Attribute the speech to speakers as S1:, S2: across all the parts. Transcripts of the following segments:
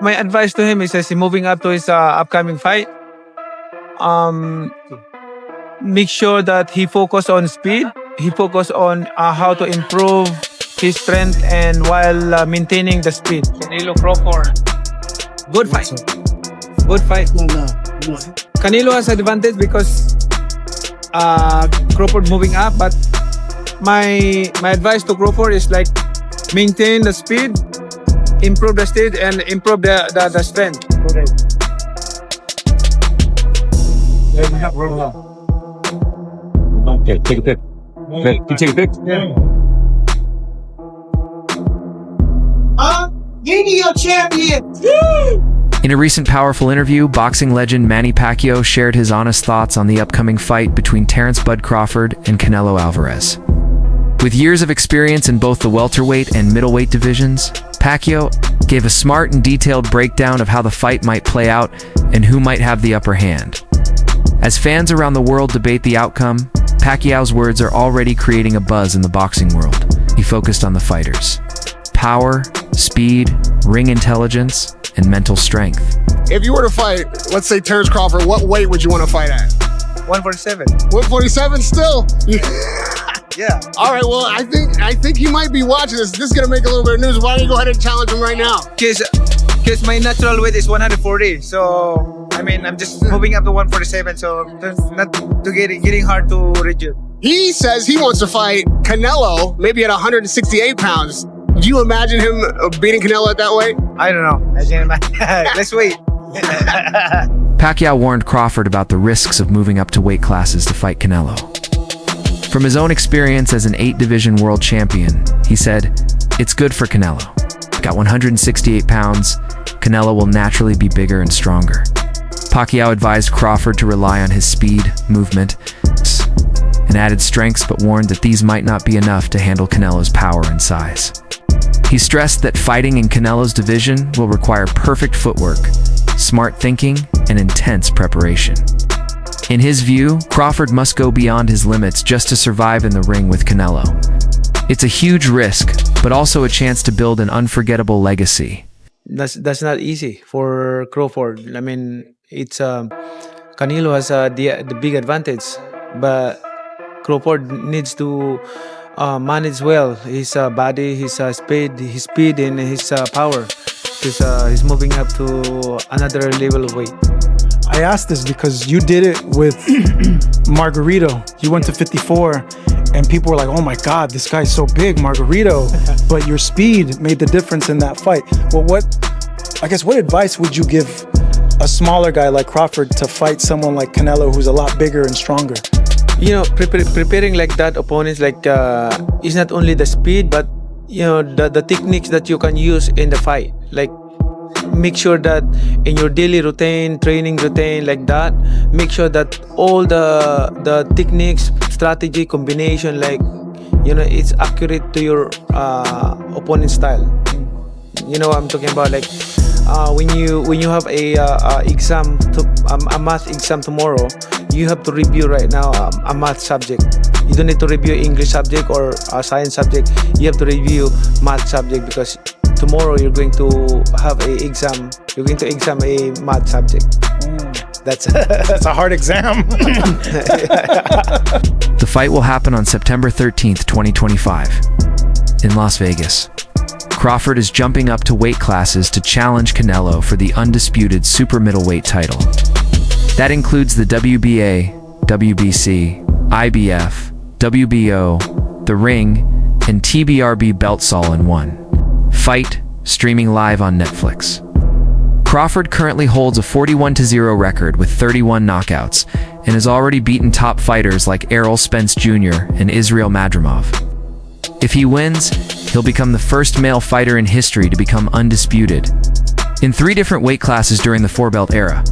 S1: my advice to him is, as he's moving up to his upcoming fight, make sure that he focus on speed. He focus on how to improve his strength and while maintaining the speed. Canelo Crawford. Good fight. Good fight. No. Canelo has advantage because Crawford moving up, but my advice to Crawford is like maintain the speed, improve the speed, and improve the strength.
S2: Okay, take a pic. Can you take a pic?
S3: Video champion!
S4: In a recent powerful interview, boxing legend Manny Pacquiao shared his honest thoughts on the upcoming fight between Terence "Bud" Crawford and Canelo Alvarez. With years of experience in both the welterweight and middleweight divisions, Pacquiao gave a smart and detailed breakdown of how the fight might play out and who might have the upper hand. As fans around the world debate the outcome, Pacquiao's words are already creating a buzz in the boxing world. He focused on the fighters' power, speed, ring intelligence, and mental strength.
S5: If you were to fight, let's say Terence Crawford, what weight would you want to fight at?
S1: 147.
S5: 147 still?
S1: Yeah.
S5: All right, well, I think he might be watching this. This is going to make a little bit of news. Why don't you go ahead and challenge him right now?
S1: Because my natural weight is 140. So, I mean, I'm just moving up to 147. So, it's not getting hard to reduce.
S5: He says he wants to fight Canelo, maybe at 168 pounds. Do you imagine him beating Canelo at that weight?
S1: I don't know. Let's wait.
S4: Pacquiao warned Crawford about the risks of moving up to weight classes to fight Canelo. From his own experience as an 8-division world champion, he said, "It's good for Canelo. At 168 pounds, Canelo will naturally be bigger and stronger." Pacquiao advised Crawford to rely on his speed, movement, and added strengths, but warned that these might not be enough to handle Canelo's power and size. He stressed that fighting in Canelo's division will require perfect footwork, smart thinking, and intense preparation. In his view, Crawford must go beyond his limits just to survive in the ring with Canelo. It's a huge risk, but also a chance to build an unforgettable legacy.
S1: That's not easy for Crawford. I mean, it's Canelo has the big advantage, but Crawford needs to manage well his body, his speed, and his power. Because he's moving up to another level of weight.
S6: I asked this because you did it with Margarito. You went to 54, and people were like, "Oh my God, this guy's so big, Margarito." But your speed made the difference in that fight. Well, what advice would you give a smaller guy like Crawford to fight someone like Canelo, who's a lot bigger and stronger?
S1: You know, preparing like that opponents, like is not only the speed, but you know the techniques that you can use in the fight. Like make sure that in your daily routine, training routine, like that, make sure that all the techniques, strategy, combination, like you know, it's accurate to your opponent's style. You know what I'm talking about? Like when you have a math exam tomorrow, you have to review right now a math subject. You don't need to review English subject or a science subject. You have to review math subject because tomorrow you're going to have a exam. You're going to exam a math subject. That's
S6: a hard exam.
S4: The fight will happen on September 13th, 2025, in Las Vegas. Crawford is jumping up to weight classes to challenge Canelo for the undisputed super middleweight title. That includes the WBA, WBC, IBF, WBO, The Ring, and TBRB belts all in one. Fight, streaming live on Netflix. Crawford currently holds a 41-0 record with 31 knockouts and has already beaten top fighters like Errol Spence Jr. and Israel Madrimov. If he wins, he'll become the first male fighter in history to become undisputed in 3 different weight classes during the 4-belt era.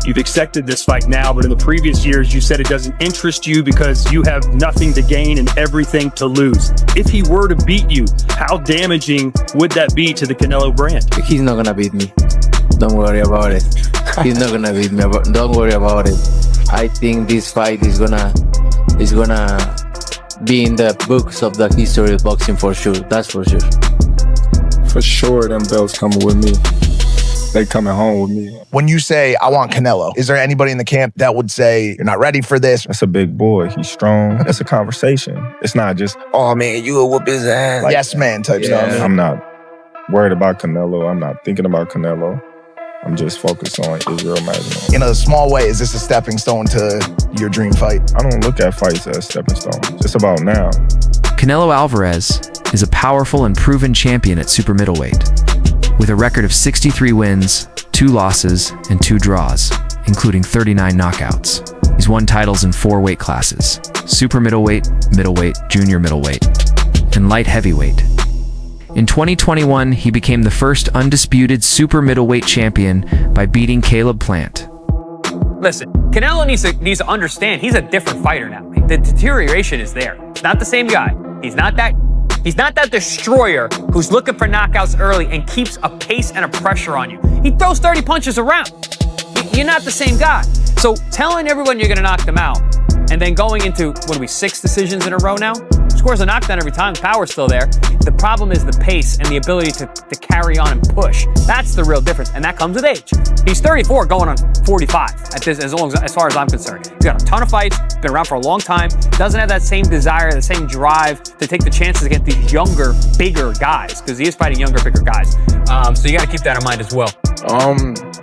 S2: You've accepted this fight now, but in the previous years, you said it doesn't interest you because you have nothing to gain and everything to lose. If he were to beat you, how damaging would that be to the Canelo brand?
S7: He's not gonna beat me. Don't worry about it. He's not gonna beat me. Don't worry about it. I think this fight is gonna be in the books of the history of boxing for sure. That's for sure.
S8: For sure, them belts coming with me. they coming home with me.
S9: When you say, I want Canelo, is there anybody in the camp that would say, you're not ready for this?
S8: That's a big boy. He's strong. It's a conversation. It's not just, oh, man, you will whoop his ass.
S9: Like, yes, man type stuff.
S8: I'm not worried about Canelo. I'm not thinking about Canelo. I'm just focused on Israel Magno.
S9: In a small way, is this a stepping stone to your dream fight?
S8: I don't look at fights as stepping stones. It's about now.
S4: Canelo Alvarez is a powerful and proven champion at super middleweight, with a record of 63 wins, 2 losses, and 2 draws, including 39 knockouts. He's won titles in 4 weight classes: super middleweight, middleweight, junior middleweight, and light heavyweight. In 2021, he became the first undisputed super middleweight champion by beating Caleb Plant.
S10: Listen, Canelo needs to understand he's a different fighter now. The deterioration is there. It's not the same guy. He's not that destroyer who's looking for knockouts early and keeps a pace and a pressure on you. He throws 30 punches around. You're not the same guy. So telling everyone you're going to knock them out and then going into, 6 decisions in a row now? Scores a knockdown every time, the power's still there. The problem is the pace and the ability to carry on and push. That's the real difference, and that comes with age. He's 34 going on 45 at this, as far as I'm concerned. He's got a ton of fights, been around for a long time, doesn't have that same desire, the same drive to take the chances against these younger, bigger guys, because he is fighting younger, bigger guys. So you got to keep that in mind as well.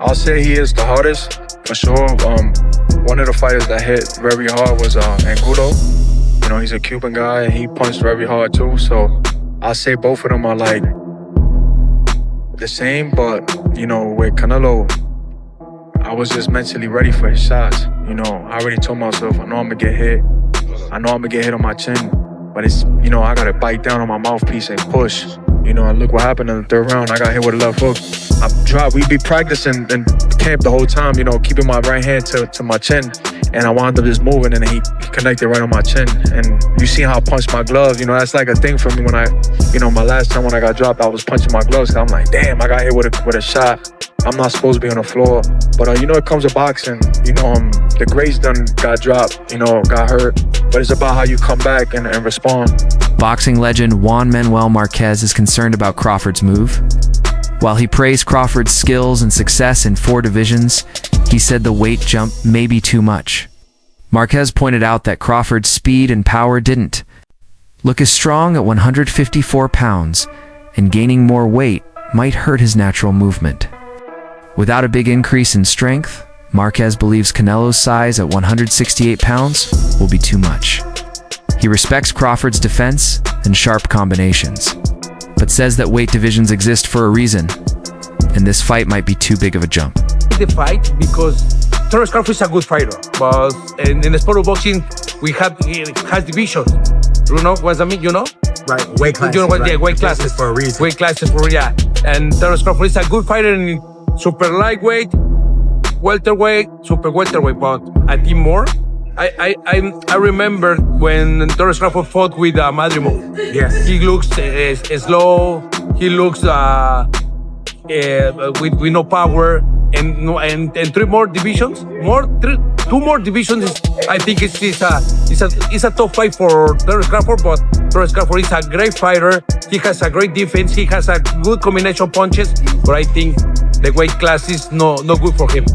S8: I'll say he is the hardest, for sure. One of the fighters that hit very hard was Angulo. You know, he's a Cuban guy, and he punched very hard too. So I'll say both of them are like the same, but you know, with Canelo, I was just mentally ready for his shots. You know, I already told myself, I know I'm gonna get hit. I know I'm gonna get hit on my chin, but it's, you know, I gotta bite down on my mouthpiece and push. You know, and look what happened in the 3rd round. I got hit with a left hook. We'd be practicing in camp the whole time, you know, keeping my right hand to my chin. And I wound up just moving, and he connected right on my chin. And you see how I punched my gloves. You know, that's like a thing for me when my last time when I got dropped, I was punching my gloves. I'm like, damn, I got hit with a shot. I'm not supposed to be on the floor. But, you know, it comes to boxing. You know, the greats done got dropped, you know, got hurt. But it's about how you come back and respond.
S4: Boxing legend Juan Manuel Marquez is concerned about Crawford's move. While he praised Crawford's skills and success in 4 divisions, he said the weight jump may be too much. Marquez pointed out that Crawford's speed and power didn't look as strong at 154 pounds, and gaining more weight might hurt his natural movement. Without a big increase in strength, Marquez believes Canelo's size at 168 pounds will be too much. He respects Crawford's defense and sharp combinations, but says that weight divisions exist for a reason, and this fight might be too big of a jump.
S11: The fight because Terence Crawford is a good fighter, but in the sport of boxing, it has divisions. You know what I mean? You know?
S12: Right, weight classes.
S11: You know what?
S12: Right.
S11: Yeah, weight classes
S12: for a reason.
S11: Weight classes yeah. And Terence Crawford is a good fighter in super lightweight, welterweight, super welterweight, but I think more. I remember when Terence Crawford fought with Madrimo.
S12: Yes.
S11: He looks slow. He looks with no power. And 3 more divisions. 2 more divisions. I think it's a top fight for Terence Crawford. But Terence Crawford is a great fighter. He has a great defense. He has a good combination punches. But I think the weight class is no good for him.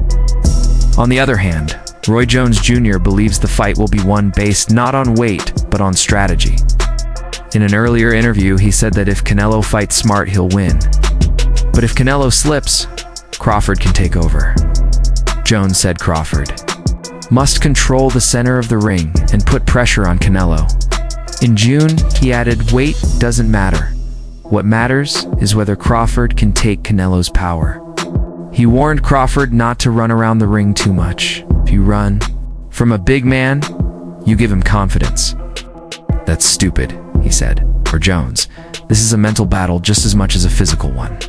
S4: On the other hand, Roy Jones Jr. believes the fight will be one based not on weight, but on strategy. In an earlier interview, he said that if Canelo fights smart, he'll win. But if Canelo slips, Crawford can take over. Jones said Crawford must control the center of the ring and put pressure on Canelo. In June, he added, weight doesn't matter. What matters is whether Crawford can take Canelo's power. He warned Crawford not to run around the ring too much. If you run from a big man, you give him confidence. That's stupid, he said. For Jones, this is a mental battle just as much as a physical one.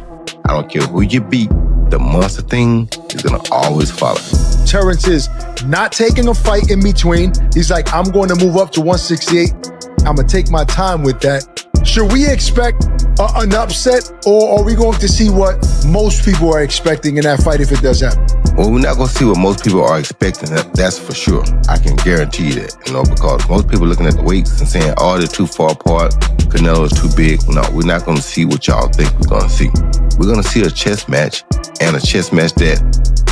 S13: I don't care who you beat, the muscle thing is gonna always follow.
S14: Terence is not taking a fight in between. He's like, I'm going to move up to 168. I'm gonna take my time with that. Should we expect an upset, or are we going to see what most people are expecting in that fight if it does happen?
S13: Well, we're not going to see what most people are expecting. That's for sure. I can guarantee you that, because most people looking at the weights and saying, oh, they're too far apart, Canelo's too big. No, we're not going to see what y'all think we're going to see. We're going to see a chess match, and a chess match that,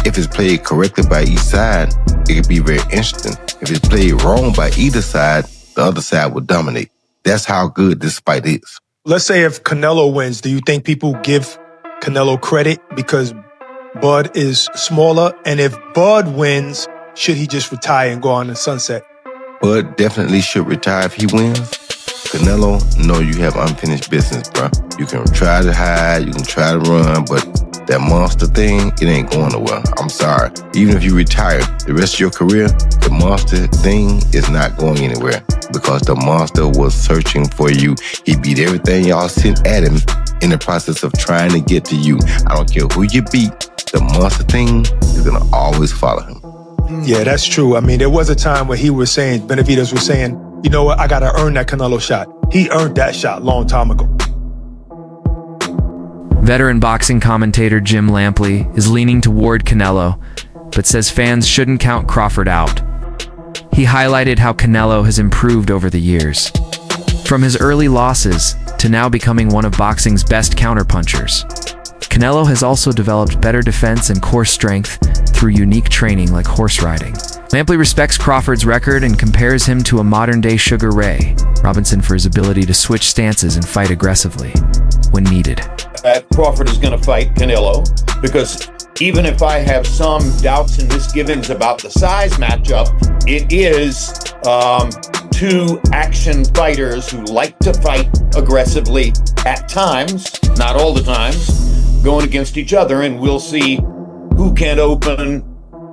S13: if it's played correctly by each side, it could be very interesting. If it's played wrong by either side, the other side will dominate. That's how good this fight is.
S14: Let's say if Canelo wins, do you think people give Canelo credit because Bud is smaller? And if Bud wins, should he just retire and go on the sunset?
S13: Bud definitely should retire if he wins. Canelo, no, you have unfinished business, bro. You can try to hide, you can try to run, but that monster thing, it ain't going nowhere. I'm sorry. Even if you retire, the rest of your career, the monster thing is not going anywhere because the monster was searching for you. He beat everything y'all sent at him in the process of trying to get to you. I don't care who you beat, the monster thing is going to always follow him.
S14: Yeah, that's true. I mean, there was a time where he was saying, Benavidez was saying, you know what, I got to earn that Canelo shot. He earned that shot a long time ago.
S4: Veteran boxing commentator Jim Lampley is leaning toward Canelo, but says fans shouldn't count Crawford out. He highlighted how Canelo has improved over the years. From his early losses to now becoming one of boxing's best counterpunchers, Canelo has also developed better defense and core strength through unique training like horse riding. Lampley respects Crawford's record and compares him to a modern-day Sugar Ray Robinson for his ability to switch stances and fight aggressively when needed.
S12: Crawford is going to fight Canelo because even if I have some doubts and misgivings about the size matchup, it is two action fighters who like to fight aggressively at times, not all the times, going against each other, and we'll see who can open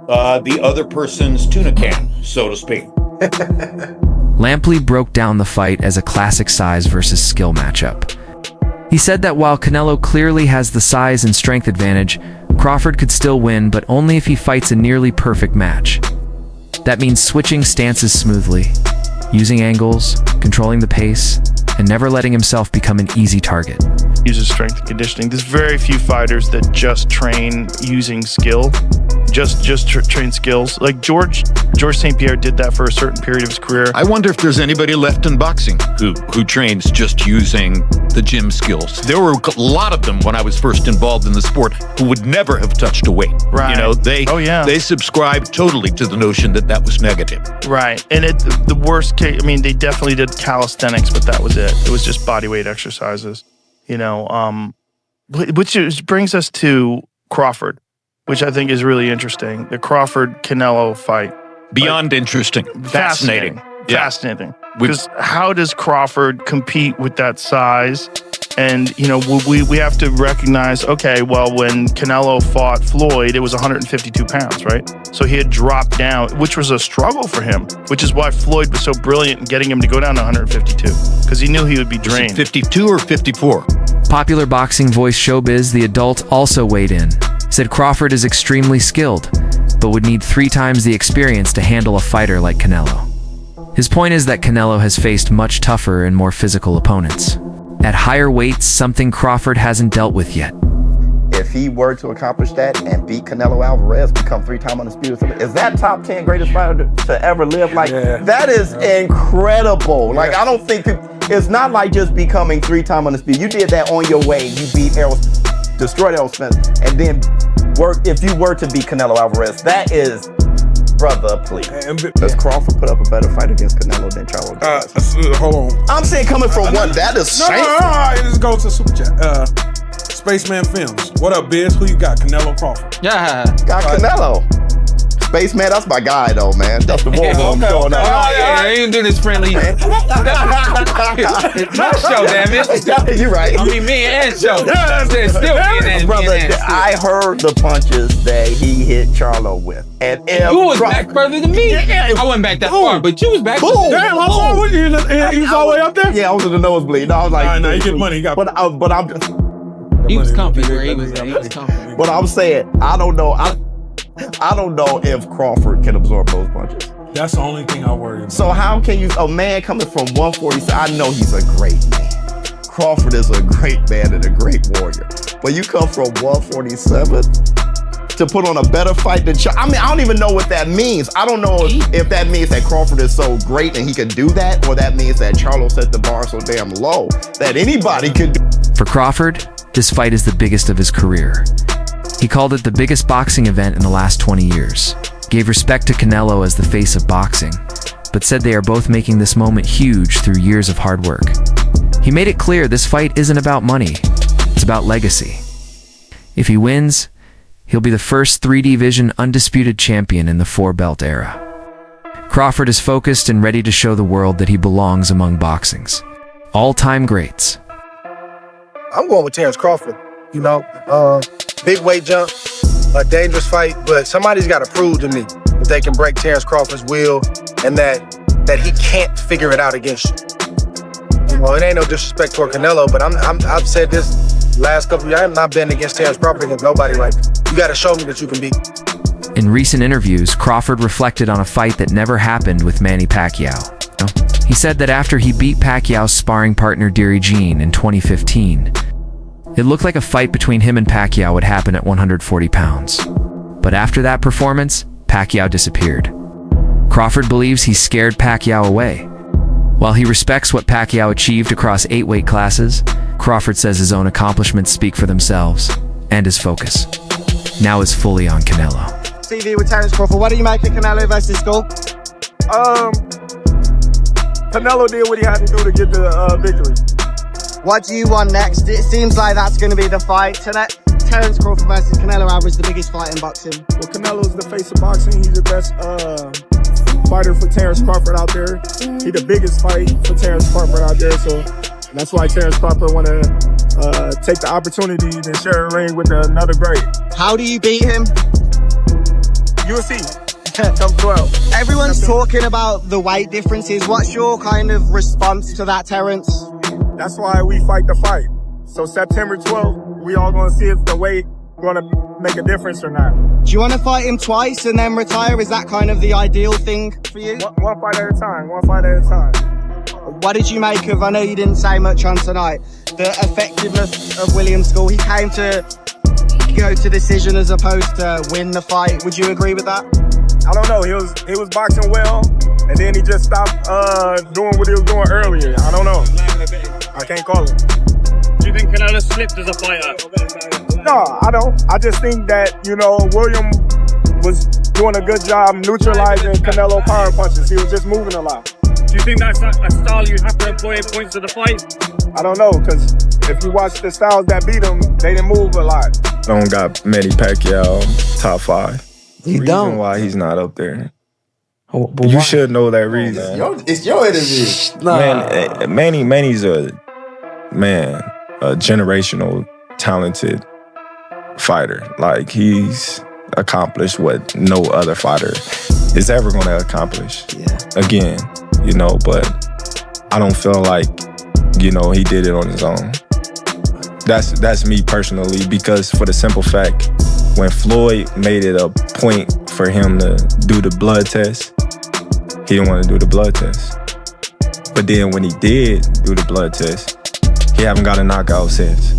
S12: the other person's tuna can, so to speak.
S4: Lampley broke down the fight as a classic size versus skill matchup. He said that while Canelo clearly has the size and strength advantage, Crawford could still win, but only if he fights a nearly perfect match. That means switching stances smoothly, using angles, controlling the pace, and never letting himself become an easy target.
S15: Uses strength and conditioning. There's very few fighters that just train using skill, train skills. Like George St. Pierre did that for a certain period of his career.
S16: I wonder if there's anybody left in boxing who trains just using the gym skills. There were a lot of them when I was first involved in the sport who would never have touched a weight.
S15: Right.
S16: They subscribed totally to the notion that that was negative.
S15: Right. And the worst case, I mean, they definitely did calisthenics, but that was it. It was just body weight exercises, which brings us to Crawford, which I think is really interesting. The Crawford-Canelo fight.
S16: Beyond interesting. Fascinating.
S15: Fascinating. Because how does Crawford compete with that size? And, we have to recognize, okay, well, when Canelo fought Floyd, it was 152 pounds, right? So he had dropped down, which was a struggle for him, which is why Floyd was so brilliant in getting him to go down to 152, because he knew he would be drained.
S16: 52 or 54?
S4: Popular boxing voice Showbiz, the adult, also weighed in. Said Crawford is extremely skilled, but would need 3 times the experience to handle a fighter like Canelo. His point is that Canelo has faced much tougher and more physical opponents. At higher weights, something Crawford hasn't dealt with yet.
S17: If he were to accomplish that and beat Canelo Alvarez, become 3-time undisputed, is that top 10 greatest fighter to ever live? That is incredible. I don't think it's not like just becoming 3-time undisputed. You did that on your way. You beat destroyed Errol Spence, and then if you were to beat Canelo Alvarez, that is, brother, please. Does Crawford put up a better fight against Canelo than Charlo does?
S18: Hold on.
S17: I'm saying coming from what? That is shameful.
S18: No, let's go to Super Chat. Spaceman Films. What up, Biz? Who you got? Canelo Crawford.
S17: Yeah. Got Canelo. Spaceman, that's my guy, though, man. That's the war room going on.
S19: I ain't do this friendly. It's my show, damn it.
S17: You're right.
S19: I mean, me and Joe. Still
S17: brother, I heard the punches that he hit Charlo with. And
S19: you was back further than me. I wasn't back that far, but you was back.
S17: Boom.
S18: Damn, how far was you? He was all the way up there?
S17: Yeah, I was in the nosebleed. No, I was like,
S18: no, you get money. You got
S17: but I'm just.
S19: He was comfy where he was at. He was comfy.
S17: But I'm saying, I don't know. I don't know if Crawford can absorb those punches.
S18: That's the only thing I worry about.
S17: So how can a man coming from 147, I know he's a great man. Crawford is a great man and a great warrior. But you come from 147 to put on a better fight than I mean, I don't even know what that means. I don't know if that means that Crawford is so great and he can do that, or that means that Charlo set the bar so damn low that anybody could do.
S4: For Crawford, this fight is the biggest of his career. He called it the biggest boxing event in the last 20 years, gave respect to Canelo as the face of boxing, but said they are both making this moment huge through years of hard work. He made it clear this fight isn't about money, it's about legacy. If he wins, he'll be the first 3-division undisputed champion in the 4-belt era. Crawford is focused and ready to show the world that he belongs among boxing's all-time greats.
S20: I'm going with Terence Crawford. You know, big weight jump, a dangerous fight, but somebody's got to prove to me that they can break Terence Crawford's will and that he can't figure it out against you. You know, it ain't no disrespect toward Canelo, but I've said this last couple of years. I'm not betting against Terence Crawford against nobody. Like, you got to show me that you can beat.
S4: In recent interviews, Crawford reflected on a fight that never happened with Manny Pacquiao. He said that after he beat Pacquiao's sparring partner Derry Jean in 2015, it looked like a fight between him and Pacquiao would happen at 140 pounds. But after that performance, Pacquiao disappeared. Crawford believes he scared Pacquiao away. While he respects what Pacquiao achieved across 8 weight classes, Crawford says his own accomplishments speak for themselves, and his focus now is fully on Canelo.
S21: TV with Terence Crawford. What do you make of Canelo versus Skull?
S22: Canelo did what he had to do to get the victory.
S21: What do you want next? It seems like that's going to be the fight. Terence Crawford versus Canelo Alvarez, the biggest fight in boxing.
S22: Well, Canelo's the face of boxing. He's the best fighter for Terence Crawford out there. He's the biggest fight for Terence Crawford out there. So that's why Terence Crawford want to take the opportunity to share a ring with another great.
S21: How do you beat him?
S22: You'll see. Come 12.
S21: Everyone's talking about the weight differences. What's your kind of response to that, Terence?
S22: That's why we fight the fight. So September 12th, we all gonna see if the weight gonna make a difference or not.
S21: Do you want to fight him twice and then retire? Is that kind of the ideal thing for you?
S22: One fight at a time, one fight at a time.
S21: What did you make of, I know you didn't say much on tonight, the effectiveness of William Skull? He came to go to decision as opposed to win the fight. Would you agree with that?
S22: I don't know. He was boxing well, and then he just stopped doing what he was doing earlier. I don't know. I can't call it.
S2: Do you think Canelo slipped as a fighter?
S22: No, I don't. I just think that, William was doing a good job neutralizing Canelo power punches. He was just moving a lot.
S2: Do you think that's a style you have to employ at points of the fight?
S22: I don't know, because if you watch the styles that beat him, they didn't move a lot.
S8: Don't got Manny Pacquiao top 5.
S1: You
S8: reason
S1: don't.
S8: why he's not up there.
S1: But
S8: you
S1: why?
S8: should know that reason.
S17: It's your interview.
S8: Man, Manny's a generational talented fighter. Like, he's accomplished what no other fighter is ever going to accomplish.
S1: Yeah.
S8: Again, but I don't feel like, he did it on his own. That's me personally, because for the simple fact, when Floyd made it a point for him to do the blood test, he didn't want to do the blood test. But then when he did do the blood test, he haven't got a knockout since.